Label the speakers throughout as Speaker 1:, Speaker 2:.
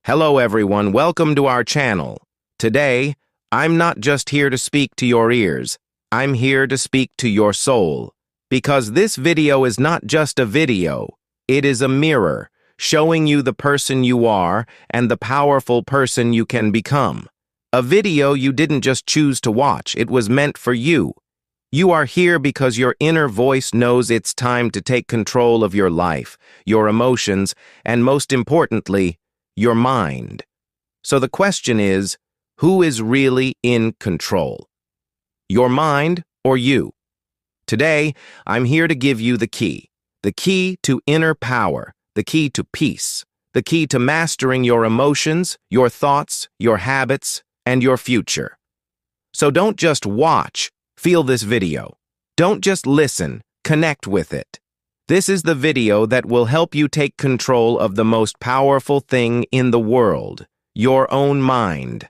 Speaker 1: Hello everyone, welcome to our channel. Today, I'm not just here to speak to your ears, I'm here to speak to your soul. Because this video is not just a video, it is a mirror, showing you the person you are and the powerful person you can become. A video you didn't just choose to watch, it was meant for you. You are here because your inner voice knows it's time to take control of your life, your emotions, and most importantly, your mind. So the question is, who is really in control? Your mind or you? Today, I'm here to give you the key to inner power, the key to peace, the key to mastering your emotions, your thoughts, your habits, and your future. So don't just watch, feel this video. Don't just listen, connect with it. This is the video that will help you take control of the most powerful thing in the world, your own mind.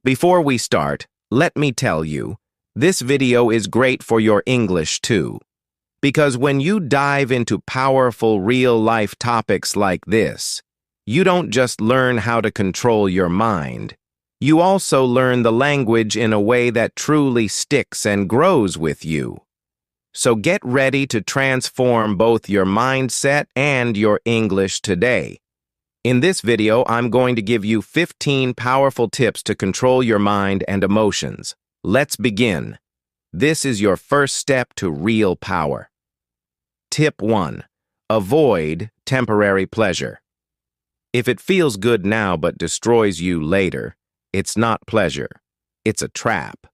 Speaker 1: Before we start, let me tell you, this video is great for your English too. Because when you dive into powerful real-life topics like this, you don't just learn how to control your mind. You also learn the language in a way that truly sticks and grows with you. So get ready to transform both your mindset and your English today. In this video, I'm going to give you 15 powerful tips to control your mind and emotions. Let's begin. This is your first step to real power. Tip 1. Avoid temporary pleasure. If it feels good now but destroys you later, it's not pleasure. It's a trap.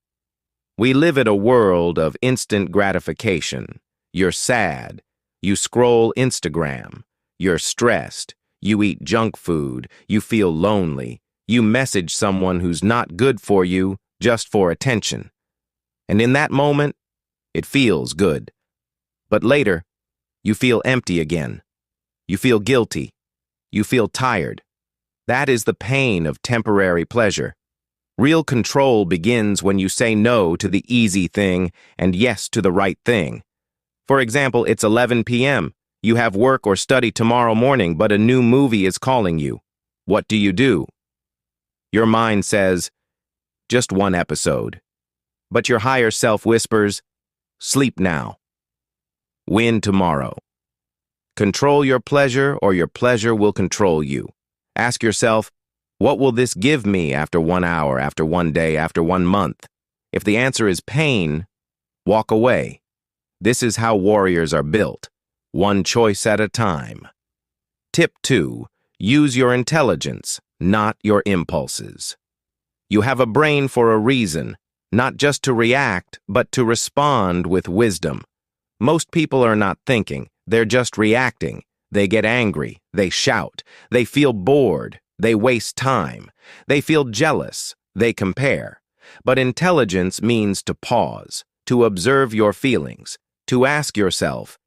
Speaker 1: We live in a world of instant gratification. You're sad. You scroll Instagram. You're stressed. You eat junk food. You feel lonely. You message someone who's not good for you just for attention. And in that moment, it feels good. But later, you feel empty again. You feel guilty. You feel tired. That is the pain of temporary pleasure. Real control begins when you say no to the easy thing and yes to the right thing. For example, it's 11 p.m. You have work or study tomorrow morning, but a new movie is calling you. What do? Your mind says, just one episode. But your higher self whispers, sleep now. Win tomorrow. Control your pleasure or your pleasure will control you. Ask yourself, what will this give me after 1 hour, after 1 day, after 1 month? If the answer is pain, walk away. This is how warriors are built, one choice at a time. Tip 2. Use your intelligence, not your impulses. You have a brain for a reason, not just to react, but to respond with wisdom. Most people are not thinking, they're just reacting. They get angry, they shout, they feel bored. They waste time. They feel jealous. They compare. But intelligence means to pause, to observe your feelings, to ask yourself,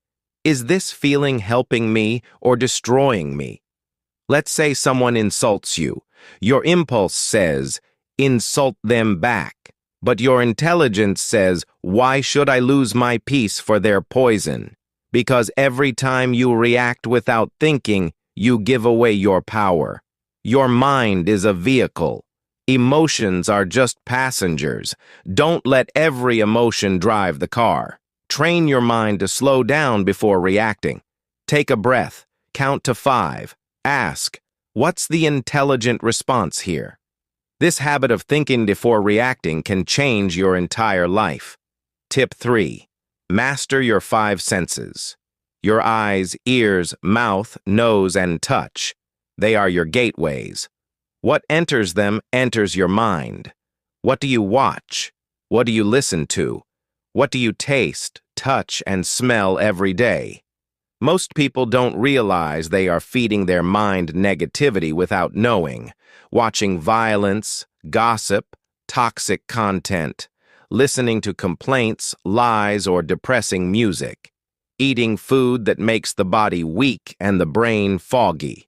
Speaker 1: is this feeling helping me or destroying me? Let's say someone insults you. Your impulse says, insult them back. But your intelligence says, why should I lose my peace for their poison? Because every time you react without thinking, you give away your power. Your mind is a vehicle. Emotions are just passengers. Don't let every emotion drive the car. Train your mind to slow down before reacting. Take a breath. Count to 5. Ask, what's the intelligent response here? This habit of thinking before reacting can change your entire life. Tip 3. Master your 5 senses. Your eyes, ears, mouth, nose, and touch. They are your gateways. What enters them enters your mind. What do you watch? What do you listen to? What do you taste, touch, and smell every day? Most people don't realize they are feeding their mind negativity without knowing. Watching violence, gossip, toxic content, listening to complaints, lies, or depressing music. Eating food that makes the body weak and the brain foggy.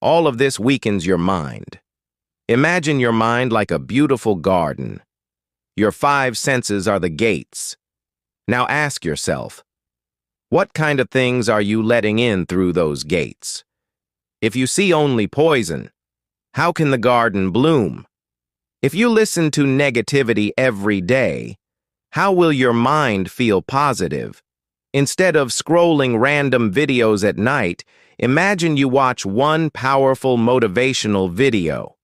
Speaker 1: All of this weakens your mind. Imagine your mind like a beautiful garden. Your 5 senses are the gates. Now ask yourself, what kind of things are you letting in through those gates? If you see only poison, How can the garden bloom? If you listen to negativity every day, how will your mind feel positive? Instead of scrolling random videos at night, imagine you watch one powerful motivational video.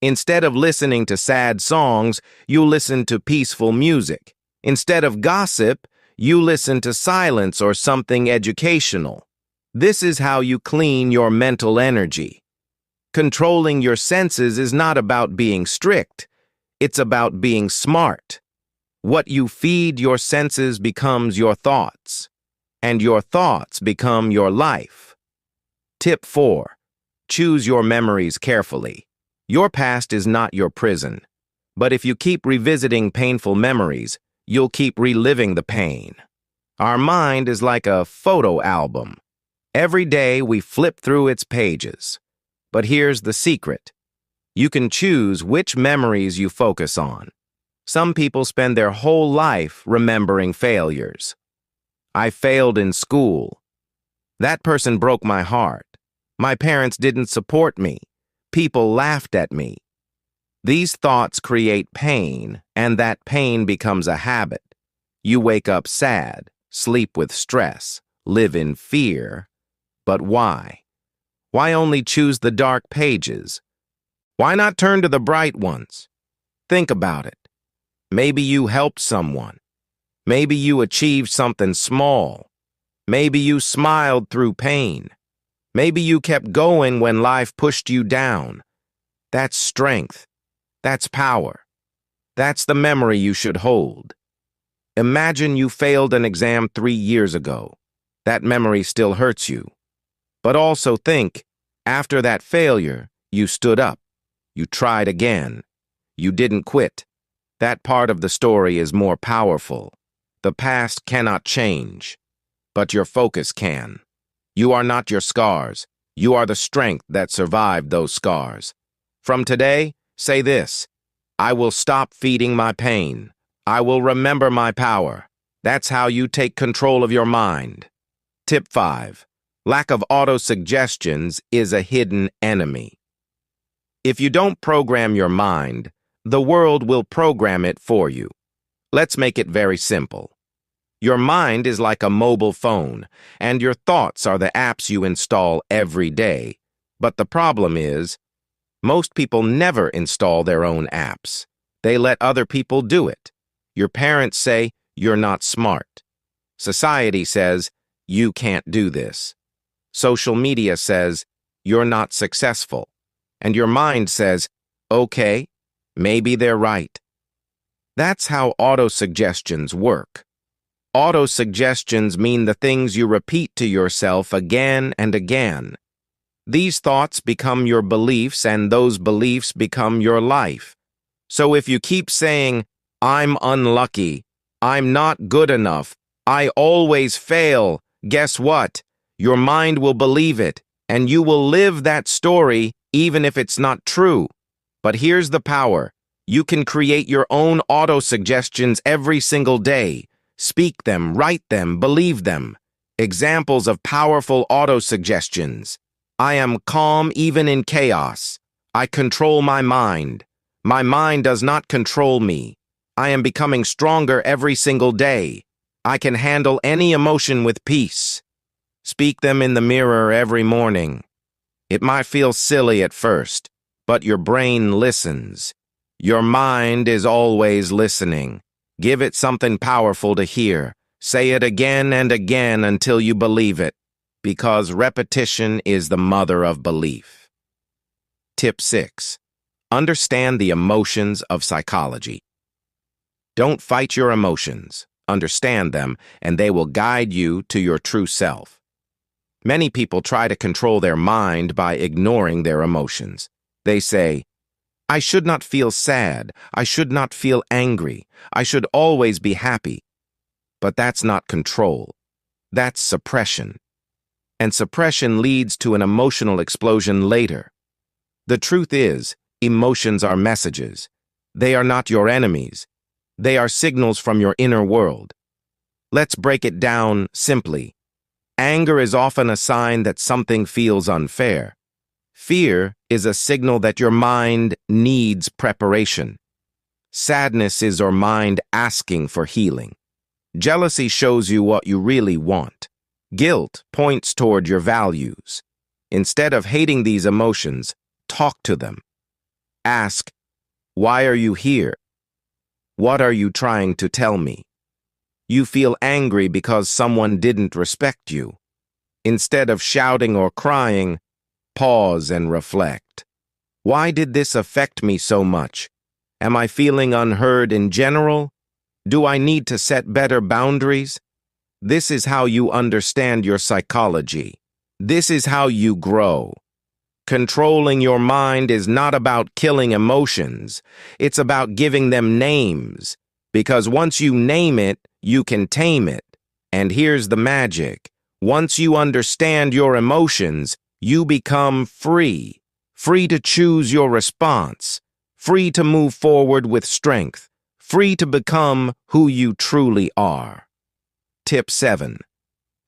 Speaker 1: Instead of listening to sad songs, you listen to peaceful music. Instead of gossip, you listen to silence or something educational. This is how you clean your mental energy. Controlling your senses is not about being strict. It's about being smart. What you feed your senses becomes your thoughts, and your thoughts become your life. Tip 4. Choose your memories carefully. Your past is not your prison, but if you keep revisiting painful memories, you'll keep reliving the pain. Our mind is like a photo album. Every day we flip through its pages. But here's the secret. You can choose which memories you focus on. Some people spend their whole life remembering failures. I failed in school. That person broke my heart. My parents didn't support me. People laughed at me. These thoughts create pain, and that pain becomes a habit. You wake up sad, sleep with stress, live in fear. But why? Why only choose the dark pages? Why not turn to the bright ones? Think about it. Maybe you helped someone. Maybe you achieved something small. Maybe you smiled through pain. Maybe you kept going when life pushed you down. That's strength. That's power. That's the memory you should hold. Imagine you failed an exam 3 years ago. That memory still hurts you. But also think, after that failure, you stood up. You tried again. You didn't quit. That part of the story is more powerful. The past cannot change, but your focus can. You are not your scars. You are the strength that survived those scars. From today, say this: I will stop feeding my pain. I will remember my power. That's how you take control of your mind. Tip 5. Lack of auto-suggestions is a hidden enemy. If you don't program your mind, the world will program it for you. Let's make it very simple. Your mind is like a mobile phone, and your thoughts are the apps you install every day. But the problem is, most people never install their own apps. They let other people do it. Your parents say, you're not smart. Society says, you can't do this. Social media says, you're not successful. And your mind says, okay, maybe they're right. That's how auto-suggestions work. Auto-suggestions mean the things you repeat to yourself again and again. These thoughts become your beliefs, and those beliefs become your life. So if you keep saying, I'm unlucky, I'm not good enough, I always fail, guess what? Your mind will believe it, and you will live that story even if it's not true. But here's the power. You can create your own auto-suggestions every single day. Speak them, write them, believe them. Examples of powerful auto-suggestions. I am calm even in chaos. I control my mind. My mind does not control me. I am becoming stronger every single day. I can handle any emotion with peace. Speak them in the mirror every morning. It might feel silly at first, but your brain listens. Your mind is always listening. Give it something powerful to hear. Say it again and again until you believe it, because repetition is the mother of belief. Tip 6. Understand the emotions of psychology. Don't fight your emotions. Understand them, and they will guide you to your true self. Many people try to control their mind by ignoring their emotions. They say, I should not feel sad. I should not feel angry. I should always be happy. But that's not control. That's suppression. And suppression leads to an emotional explosion later. The truth is, emotions are messages. They are not your enemies. They are signals from your inner world. Let's break it down simply. Anger is often a sign that something feels unfair. Fear is a signal that your mind needs preparation. Sadness is your mind asking for healing. Jealousy shows you what you really want. Guilt points toward your values. Instead of hating these emotions, talk to them. Ask, why are you here? What are you trying to tell me? You feel angry because someone didn't respect you. Instead of shouting or crying, pause and reflect. Why did this affect me so much? Am I feeling unheard in general? Do I need to set better boundaries? This is how you understand your psychology. This is how you grow. Controlling your mind is not about killing emotions. It's about giving them names. Because once you name it, you can tame it. And here's the magic. Once you understand your emotions, you become free. Free to choose your response. Free to move forward with strength. Free to become who you truly are. Tip 7.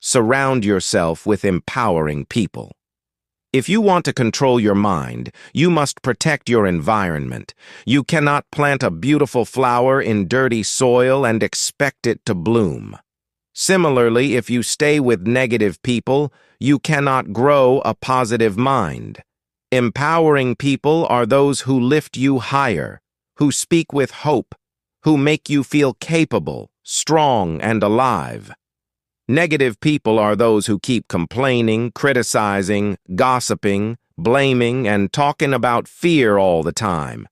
Speaker 1: Surround yourself with empowering people. If you want to control your mind, you must protect your environment. You cannot plant a beautiful flower in dirty soil and expect it to bloom. Similarly, if you stay with negative people, you cannot grow a positive mind. Empowering people are those who lift you higher, who speak with hope, who make you feel capable, strong, and alive. Negative people are those who keep complaining, criticizing, gossiping, blaming, and talking about fear all the time.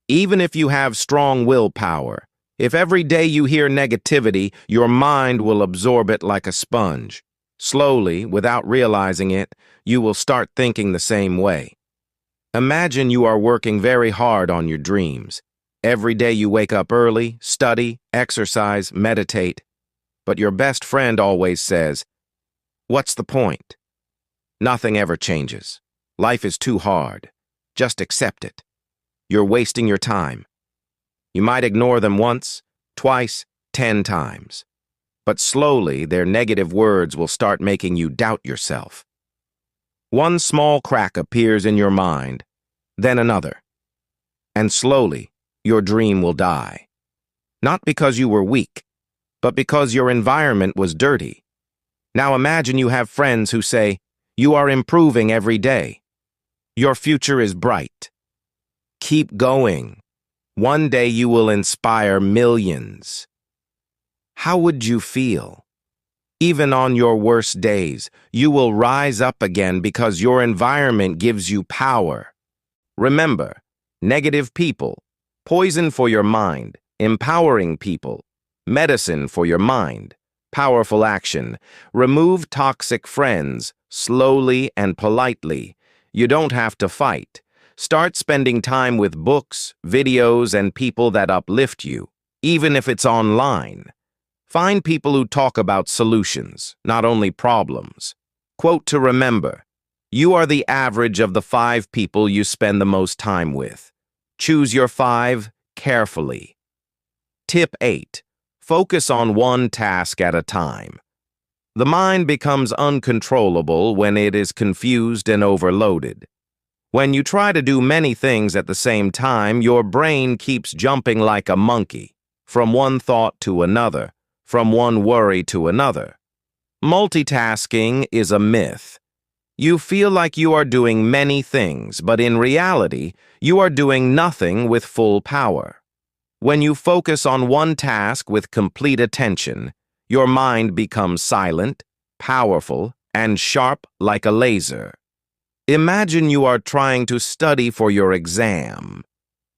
Speaker 1: Even if you have strong willpower, if every day you hear negativity, your mind will absorb it like a sponge. Slowly, without realizing it, you will start thinking the same way. Imagine you are working very hard on your dreams. Every day you wake up early, study, exercise, meditate. But your best friend always says, "What's the point? Nothing ever changes. Life is too hard. Just accept it. You're wasting your time." You might ignore them once, twice, 10 times. But slowly, their negative words will start making you doubt yourself. One small crack appears in your mind, then another. And slowly, your dream will die. Not because you were weak, but because your environment was dirty. Now imagine you have friends who say, "You are improving every day. Your future is bright. Keep going. One day you will inspire millions." How would you feel? Even on your worst days, you will rise up again because your environment gives you power. Remember, negative people, poison for your mind, empowering people, medicine for your mind, powerful action. Remove toxic friends, slowly and politely. You don't have to fight. Start spending time with books, videos, and people that uplift you, even if it's online. Find people who talk about solutions, not only problems. Quote to remember, you are the average of the 5 people you spend the most time with. Choose your 5 carefully. Tip 8. Focus on one task at a time. The mind becomes uncontrollable when it is confused and overloaded. When you try to do many things at the same time, your brain keeps jumping like a monkey, from one thought to another, from one worry to another. Multitasking is a myth. You feel like you are doing many things, but in reality, you are doing nothing with full power. When you focus on one task with complete attention, your mind becomes silent, powerful, and sharp like a laser. Imagine you are trying to study for your exam,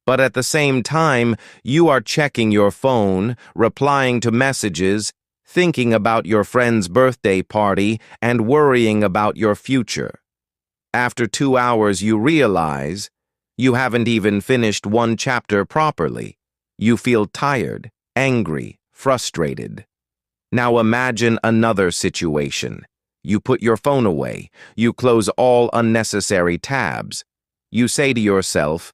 Speaker 1: but at the same time, you are checking your phone, replying to messages, thinking about your friend's birthday party, and worrying about your future. After 2 hours, you realize you haven't even finished one chapter properly. You feel tired, angry, frustrated. Now imagine another situation. You put your phone away. You close all unnecessary tabs. You say to yourself,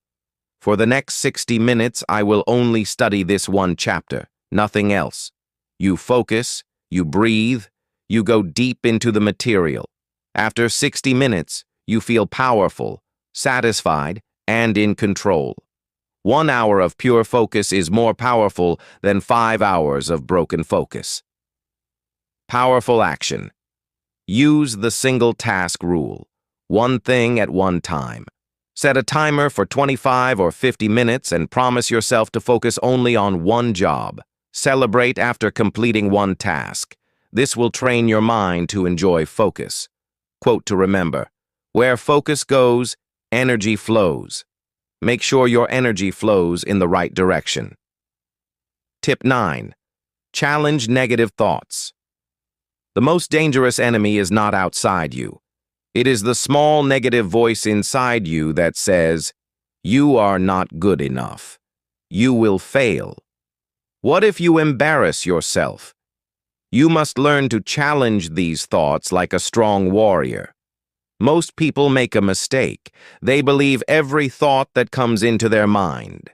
Speaker 1: "For the next 60 minutes, I will only study this one chapter, nothing else." You focus, you breathe, you go deep into the material. After 60 minutes, you feel powerful, satisfied, and in control. 1 hour of pure focus is more powerful than 5 hours of broken focus. Powerful action. Use the single task rule. One thing at one time. Set a timer for 25 or 50 minutes and promise yourself to focus only on one job. Celebrate after completing one task. This will train your mind to enjoy focus. Quote to remember: where focus goes, energy flows. Make sure your energy flows in the right direction. Tip 9. Challenge negative thoughts. The most dangerous enemy is not outside you. It is the small negative voice inside you that says, "You are not good enough. You will fail." What if you embarrass yourself? You must learn to challenge these thoughts like a strong warrior. Most people make a mistake. They believe every thought that comes into their mind.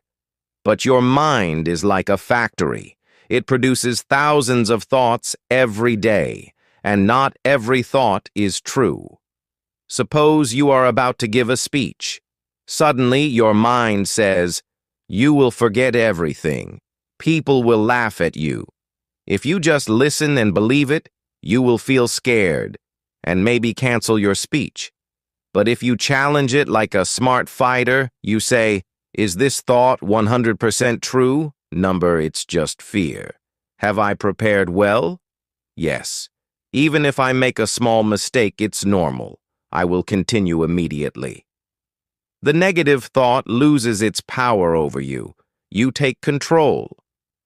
Speaker 1: But your mind is like a factory. It produces thousands of thoughts every day, and not every thought is true. Suppose you are about to give a speech. Suddenly, your mind says, "You will forget everything. People will laugh at you." If you just listen and believe it, you will feel scared and maybe cancel your speech. But if you challenge it like a smart fighter, you say, "Is this thought 100% true? Number, it's just fear. Have I prepared well? Yes. Even if I make a small mistake, it's normal. I will continue immediately." The negative thought loses its power over you. You take control.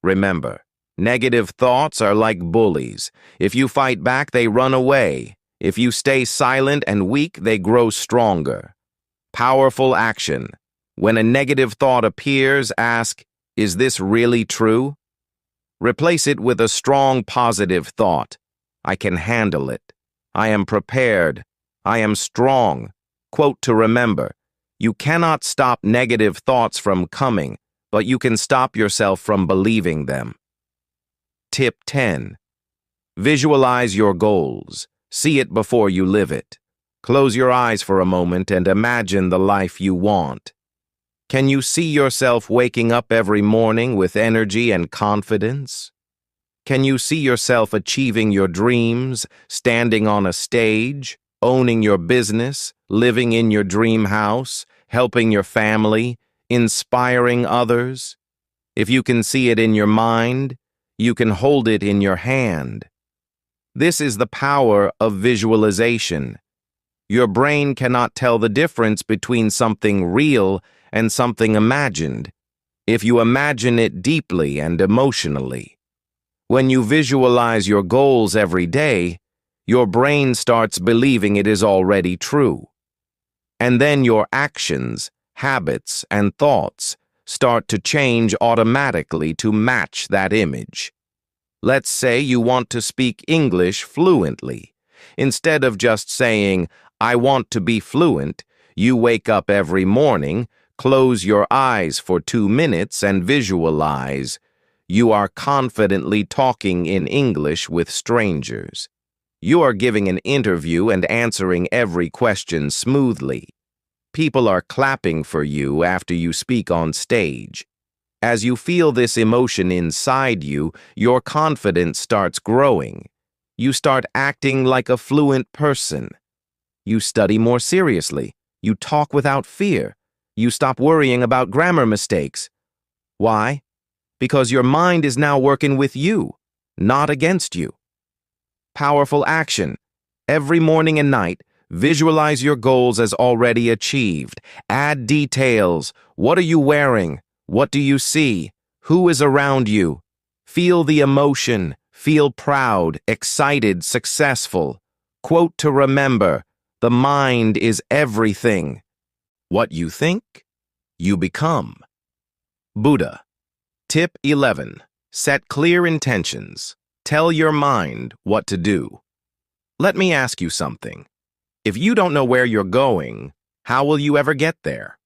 Speaker 1: Remember, negative thoughts are like bullies. If you fight back, they run away. If you stay silent and weak, they grow stronger. Powerful action. When a negative thought appears, ask, "Is this really true?" Replace it with a strong positive thought. "I can handle it. I am prepared. I am strong." Quote to remember: you cannot stop negative thoughts from coming, but you can stop yourself from believing them. Tip 10. Visualize your goals. See it before you live it. Close your eyes for a moment and imagine the life you want. Can you see yourself waking up every morning with energy and confidence? Can you see yourself achieving your dreams, standing on a stage, owning your business, living in your dream house, helping your family, inspiring others? If you can see it in your mind, you can hold it in your hand. This is the power of visualization. Your brain cannot tell the difference between something real and something imagined, if you imagine it deeply and emotionally. When you visualize your goals every day, your brain starts believing it is already true. And then your actions, habits, and thoughts start to change automatically to match that image. Let's say you want to speak English fluently. Instead of just saying, "I want to be fluent," you wake up every morning, close your eyes for 2 minutes, and visualize. You are confidently talking in English with strangers. You are giving an interview and answering every question smoothly. People are clapping for you after you speak on stage. As you feel this emotion inside you, your confidence starts growing. You start acting like a fluent person. You study more seriously. You talk without fear. You stop worrying about grammar mistakes. Why? Because your mind is now working with you, not against you. Powerful action. Every morning and night, visualize your goals as already achieved. Add details. What are you wearing? What do you see? Who is around you? Feel the emotion. Feel proud, excited, successful. Quote to remember: the mind is everything. What you think, you become. Buddha. Tip 11. Set clear intentions. Tell your mind what to do. Let me ask you something. If you don't know where you're going, how will you ever get there?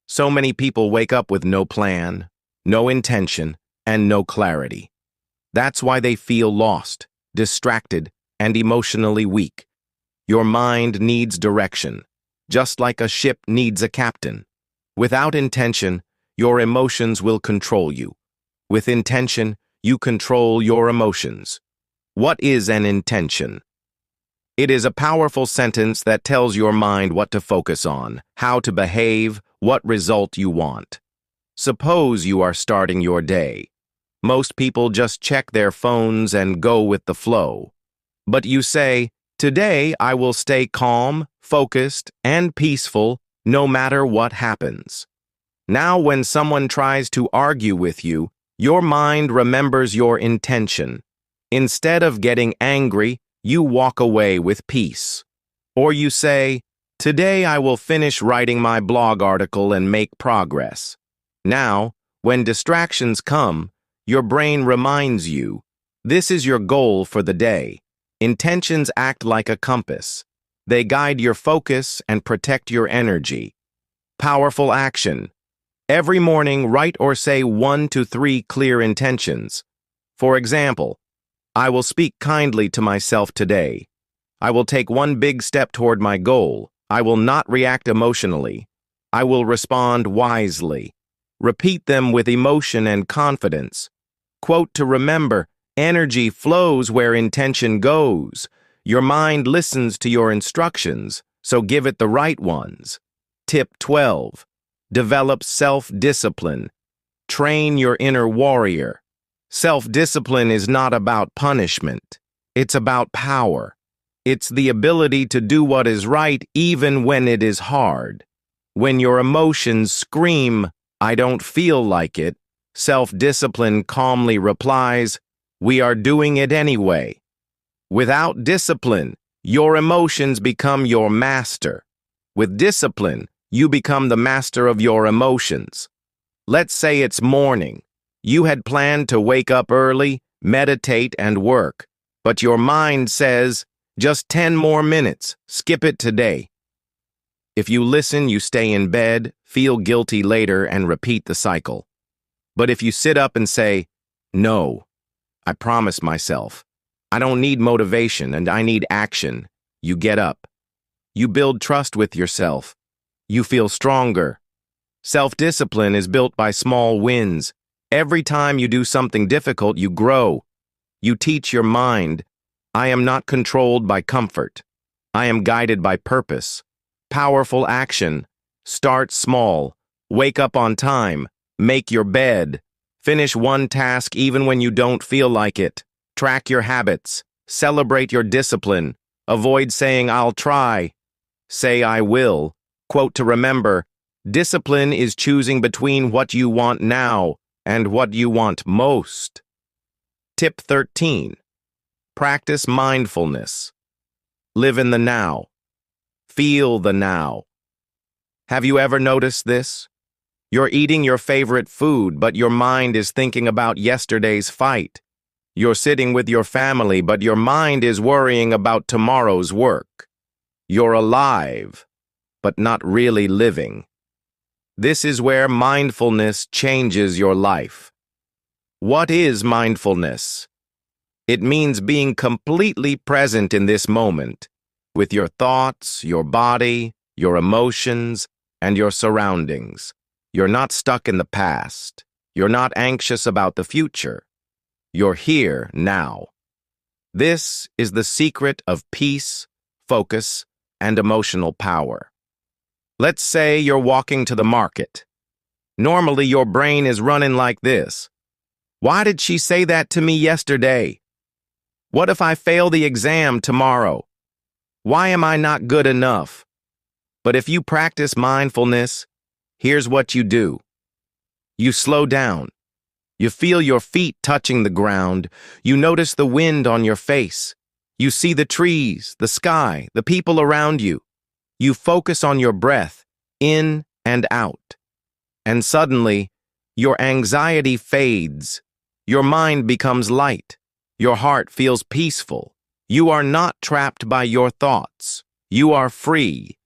Speaker 1: So many people wake up with no plan, no intention, and no clarity. That's why they feel lost, distracted, and emotionally weak. Your mind needs direction. just like a ship needs a captain. Without intention, your emotions will control you. With intention, you control your emotions. What is an intention? It is a powerful sentence that tells your mind what to focus on, how to behave, what result you want. Suppose you are starting your day. Most people just check their phones and go with the flow. But you say, "Today I will stay calm, focused, and peaceful no matter what happens." Now when someone tries to argue with you, your mind remembers your intention. Instead of getting angry, you walk away with peace. Or you say, "Today I will finish writing my blog article and make progress." Now, when distractions come, your brain reminds you, this is your goal for the day. Intentions act like a compass. They guide your focus and protect your energy. Powerful action. Every morning, write or say 1 to 3 clear intentions. For example, I will speak kindly to myself today. I will take one big step toward my goal. I will not react emotionally. I will respond wisely. Repeat them with emotion and confidence. Quote to remember, energy flows where intention goes. Your mind listens to your instructions, so give it the right ones. Tip 12. Develop self-discipline. Train your inner warrior. Self-discipline is not about punishment. It's about power. It's the ability to do what is right even when it is hard. When your emotions scream, "I don't feel like it," self-discipline calmly replies, "We are doing it anyway." Without discipline, your emotions become your master. With discipline, you become the master of your emotions. Let's say it's morning. You had planned to wake up early, meditate, and work, but your mind says, "Just 10 more minutes, skip it today." If you listen, you stay in bed, feel guilty later, and repeat the cycle. But if you sit up and say, "No, I promise myself, I don't need motivation and I need action," you get up. You build trust with yourself. You feel stronger. Self-discipline is built by small wins. Every time you do something difficult, you grow. You teach your mind, "I am not controlled by comfort. I am guided by purpose." Powerful action. Start small. Wake up on time. Make your bed. Finish one task even when you don't feel like it. Track your habits. Celebrate your discipline. Avoid saying, "I'll try." Say, "I will." Quote to remember, discipline is choosing between what you want now and what you want most. Tip 13. Practice mindfulness. Live in the now. Feel the now. Have you ever noticed this? You're eating your favorite food, but your mind is thinking about yesterday's fight. You're sitting with your family, but your mind is worrying about tomorrow's work. You're alive, but not really living. This is where mindfulness changes your life. What is mindfulness? It means being completely present in this moment, with your thoughts, your body, your emotions, and your surroundings. You're not stuck in the past. You're not anxious about the future. You're here now. This is the secret of peace, focus, and emotional power. Let's say you're walking to the market. Normally, your brain is running like this. Why did she say that to me yesterday? What if I fail the exam tomorrow? Why am I not good enough? But if you practice mindfulness, here's what you do. You slow down. You feel your feet touching the ground. You notice the wind on your face. You see the trees, the sky, the people around you. You focus on your breath, in and out. And suddenly, your anxiety fades. Your mind becomes light. Your heart feels peaceful. You are not trapped by your thoughts. You are free.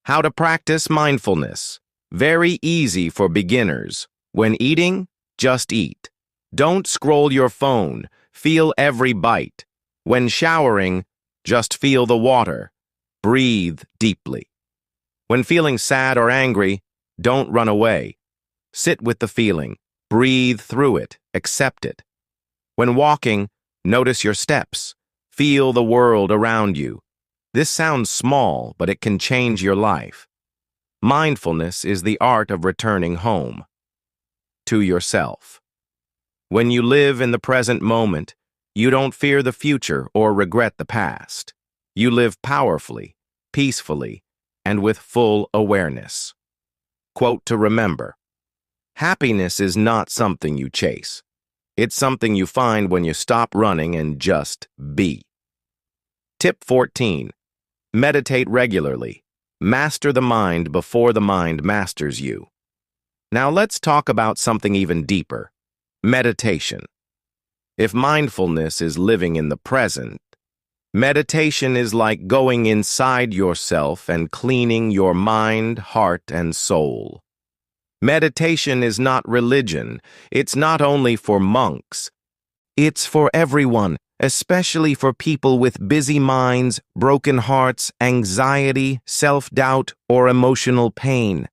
Speaker 1: How to practice mindfulness? Very easy for beginners. When eating, just eat. Don't scroll your phone. Feel every bite. When showering, just feel the water. Breathe deeply. When feeling sad or angry, don't run away. Sit with the feeling. Breathe through it. Accept it. When walking, notice your steps. Feel the world around you. This sounds small, but it can change your life. Mindfulness is the art of returning home. To yourself. When you live in the present moment, you don't fear the future or regret the past. You live powerfully, peacefully, and with full awareness. Quote to remember: happiness is not something you chase. It's something you find when you stop running and just be. Tip 14. Meditate regularly. Master the mind before the mind masters you. Now let's talk about something even deeper: meditation. If mindfulness is living in the present, meditation is like going inside yourself and cleaning your mind, heart, and soul. Meditation is not religion. It's not only for monks. It's for everyone, especially for people with busy minds, broken hearts, anxiety, self-doubt, or emotional pain.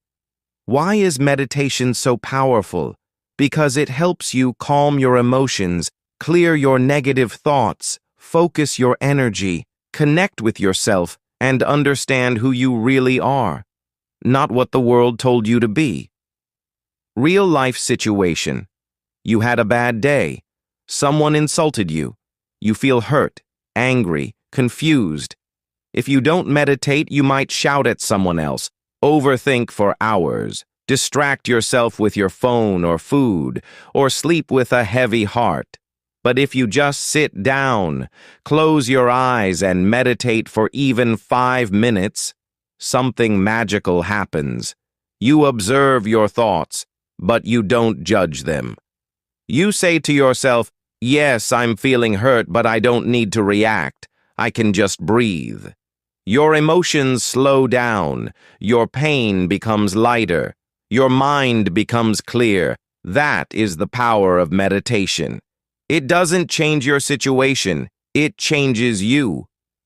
Speaker 1: Why is meditation so powerful? Because it helps you calm your emotions, clear your negative thoughts, focus your energy, connect with yourself, and understand who you really are, not what the world told you to be. Real-life situation. You had a bad day. Someone insulted you. You feel hurt, angry, confused. If you don't meditate, you might shout at someone else, overthink for hours, distract yourself with your phone or food, or sleep with a heavy heart. But if you just sit down, close your eyes, and meditate for even 5 minutes, something magical happens. You observe your thoughts, but you don't judge them. You say to yourself, "Yes, I'm feeling hurt, but I don't need to react. I can just breathe." Your emotions slow down. Your pain becomes lighter. Your mind becomes clear. That is the power of meditation. It doesn't change your situation. It changes you.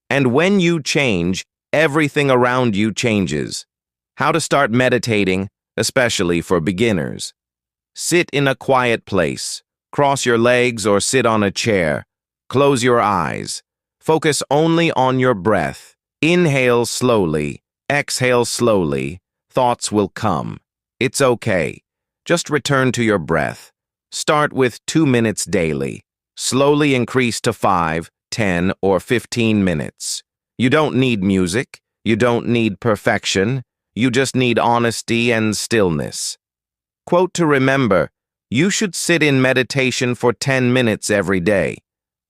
Speaker 1: And when you change, everything around you changes. How to start meditating, especially for beginners. Sit in a quiet place. Cross your legs or sit on a chair. Close your eyes. Focus only on your breath. Inhale slowly. Exhale slowly. Thoughts will come. It's okay. Just return to your breath. Start with 2 minutes daily. Slowly increase to 5, 10, or 15 minutes. You don't need music. You don't need perfection. You just need honesty and stillness. Quote to remember: you should sit in meditation for 10 minutes every day.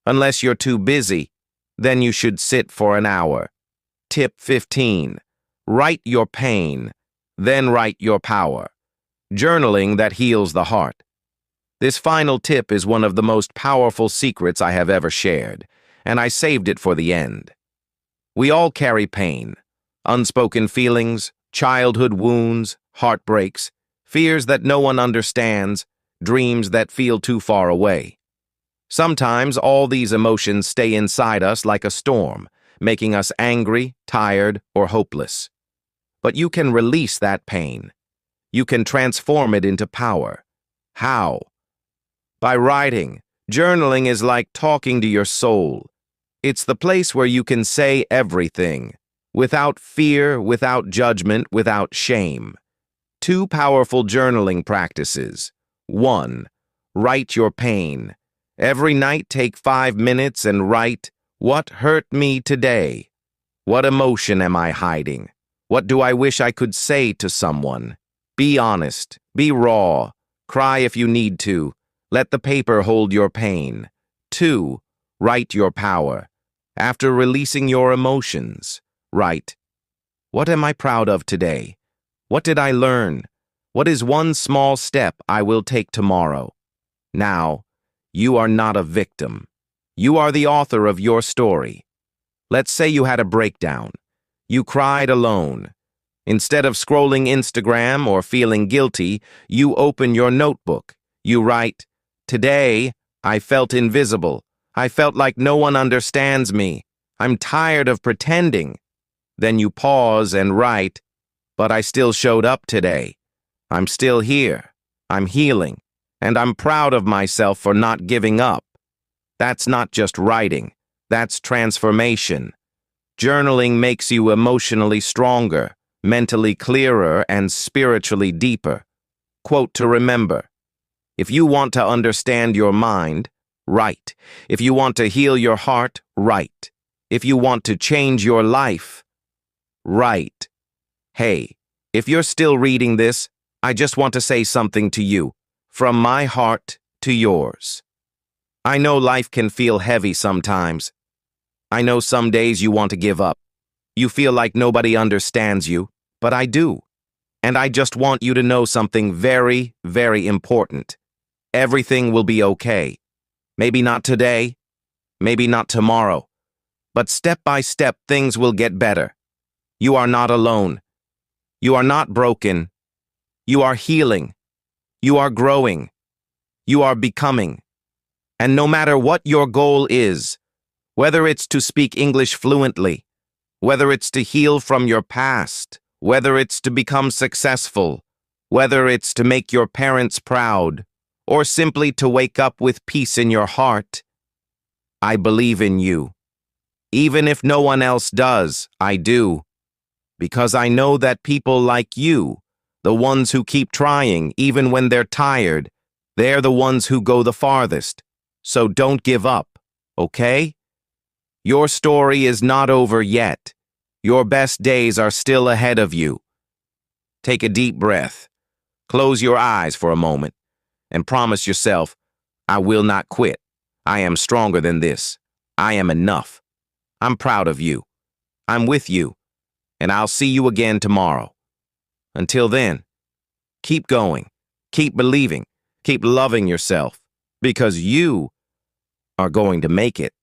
Speaker 1: Unless you're too busy, then you should sit for an hour. Tip 15. Write your pain, then write your power. Journaling that heals the heart. This final tip is one of the most powerful secrets I have ever shared, and I saved it for the end. We all carry pain, unspoken feelings, childhood wounds, heartbreaks, fears that no one understands, dreams that feel too far away. Sometimes all these emotions stay inside us like a storm, making us angry, tired, or hopeless. But you can release that pain. You can transform it into power. How? By writing. Journaling is like talking to your soul. It's the place where you can say everything, without fear, without judgment, without shame. 2 powerful journaling practices. 1. Write your pain. Every night take 5 minutes and write, "What hurt me today? What emotion am I hiding? What do I wish I could say to someone?" Be honest. Be raw. Cry if you need to. Let the paper hold your pain. 2. Write your power. After releasing your emotions, write, "What am I proud of today? What did I learn? What is one small step I will take tomorrow?" Now, you are not a victim. You are the author of your story. Let's say you had a breakdown. You cried alone. Instead of scrolling Instagram or feeling guilty, you open your notebook. You write, "Today, I felt invisible. I felt like no one understands me. I'm tired of pretending." Then you pause and write, but I still showed up today. I'm still here. I'm healing, and I'm proud of myself for not giving up. That's not just writing. That's transformation. Journaling makes you emotionally stronger, mentally clearer, and spiritually deeper. Quote to remember: if you want to understand your mind, write. If you want to heal your heart, write. If you want to change your life, write. Hey, if you're still reading this, I just want to say something to you, from my heart to yours. I know life can feel heavy sometimes. I know some days you want to give up. You feel like nobody understands you, but I do. And I just want you to know something very, very important. Everything will be okay. Maybe not today, maybe not tomorrow, but step by step things will get better. You are not alone. You are not broken. You are healing. You are growing. You are becoming. And no matter what your goal is, whether it's to speak English fluently, whether it's to heal from your past, whether it's to become successful, whether it's to make your parents proud, or simply to wake up with peace in your heart, I believe in you. Even if no one else does, I do. Because I know that people like you, the ones who keep trying even when they're tired, they're the ones who go the farthest. So don't give up, okay? Your story is not over yet. Your best days are still ahead of you. Take a deep breath. Close your eyes for a moment and promise yourself, I will not quit. I am stronger than this. I am enough. I'm proud of you. I'm with you. And I'll see you again tomorrow. Until then, keep going. Keep believing. Keep loving yourself. Because you are going to make it.